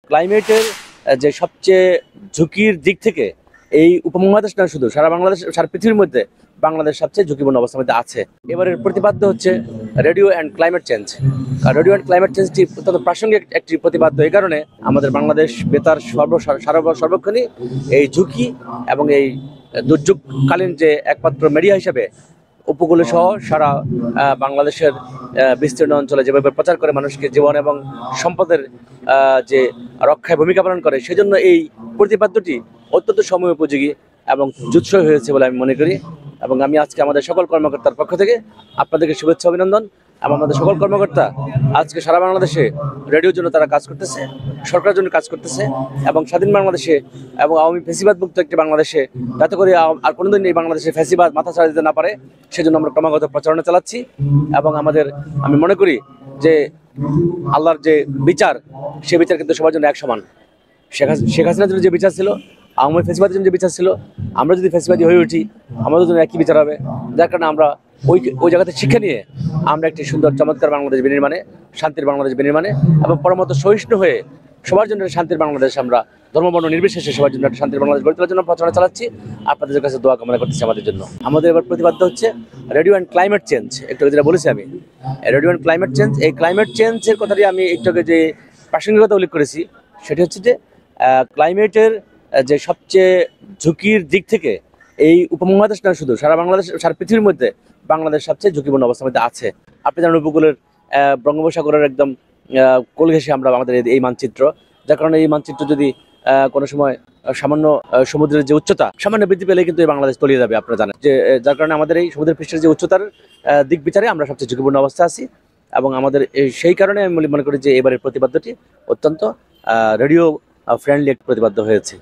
ক্লাইমেটের যে সবচেয়ে ঝুঁকির দিক থেকে এই উপমহাদেশ না শুধু সারা বাংলাদেশ, সারা পৃথিবীর মধ্যে বাংলাদেশ সবচেয়ে ঝুঁকিপূর্ণ অবস্থার মধ্যে আছে। এবারের প্রতিপাদ্য হচ্ছে রেডিও অ্যান্ড ক্লাইমেট চেঞ্জ। আর রেডিও অ্যান্ড ক্লাইমেট চেঞ্জটি অত্যন্ত প্রাসঙ্গিক একটি প্রতিপাদ্য। এই কারণে আমাদের বাংলাদেশ বেতার সর্বক্ষণই এই ঝুঁকি এবং এই দুর্যোগকালীন যে একমাত্র মিডিয়া হিসেবে উপকূল সহ সারা বাংলাদেশের বিস্তীর্ণ অঞ্চলে যেভাবে প্রচার করে মানুষকে জীবন এবং সম্পদের যে রক্ষায় ভূমিকা পালন করে, সেজন্য এই প্রতিপাদ্যটি অত্যন্ত সময় উপযোগী এবং যুৎসই হয়েছে বলে আমি মনে করি। এবং আমি আজকে আমাদের সকল কর্মকর্তার পক্ষ থেকে আপনাদেরকে শুভেচ্ছা অভিনন্দন। এবং আমাদের সকল কর্মকর্তা আজকে সারা বাংলাদেশে রেডিওর জন্য তারা কাজ করতেছে, সরকারের জন্য কাজ করতেছে এবং স্বাধীন বাংলাদেশে এবং আওয়ামী ফ্যাসিবাদ মুক্ত একটি বাংলাদেশে, যাতে করে আর কোনোদিন এই বাংলাদেশে ফ্যাসিবাদ মাথা ছাড়া দিতে না পারে, সেজন্য আমরা ক্রমাগত প্রচারণা চালাচ্ছি। এবং আমি মনে করি যে আল্লাহর যে বিচার, সে বিচার কিন্তু সবার জন্য এক সমান। শেখ হাসিনার জন্য যে বিচার ছিল, আওয়ামী ফ্যাসিবাদের জন্য যে বিচার ছিল, আমরা যদি ফ্যাসিবাদী হয়ে উঠি আমাদের জন্য একই বিচার হবে। যার কারণে আমরা ওই জায়গাতে শিক্ষা নিয়ে আমরা একটি সুন্দর চমৎকার বাংলাদেশ বিনির্মাণে, শান্তির বাংলাদেশ বিনির্মাণে এবং পরমত সহিষ্ণু হয়ে সবার জন্য শান্তির বাংলাদেশ, আমরা ধর্মবর্ণ নির্বিশেষে সবার জন্য একটা শান্তির বাংলাদেশ গড়ে তোলার জন্য প্রচারণা চালাচ্ছি। আপনাদের কাছে দোয়া কামনা করতেছি আমাদের জন্য। আমাদের এবার প্রতিপাদ্য হচ্ছে রেডিও অ্যান্ড ক্লাইমেট চেঞ্জ। একটু যেটা বলেছি আমি, রেডিও অ্যান্ড ক্লাইমেট চেঞ্জ, এই ক্লাইমেট চেঞ্জের কথাটি আমি একটু যে প্রাসঙ্গিকতা উল্লেখ করেছি, সেটি হচ্ছে যে ক্লাইমেটের যে সবচেয়ে ঝুঁকির দিক থেকে এই উপমহাদেশ না শুধু সারা বাংলাদেশ, সারা পৃথিবীর মধ্যে বাংলাদেশ সবচেয়ে ঝুঁকিপূর্ণ অবস্থার মধ্যে আছে। আপনি জানেন উপকূলের বঙ্গোপসাগরের একদম কোল ঘেঁষে আমরা আমাদের এই মানচিত্র। যার কারণে এই মানচিত্র যদি কোনো সময় সামান্য সমুদ্রের যে উচ্চতা সামান্য বৃদ্ধি পেলে কিন্তু এই বাংলাদেশ তলিয়ে যাবে, আপনারা জানেন। যার কারণে আমাদের এই সমুদ্রের পৃষ্ঠের যে উচ্চতার দিক বিচারে আমরা সবচেয়ে ঝুঁকিপূর্ণ অবস্থায় আছি। এবং আমাদের সেই কারণে আমি মনে করি যে এবারের প্রতিপাদ্যটি অত্যন্ত রেডিও ফ্রেন্ডলি এক প্রতিপাদ্য হয়েছে।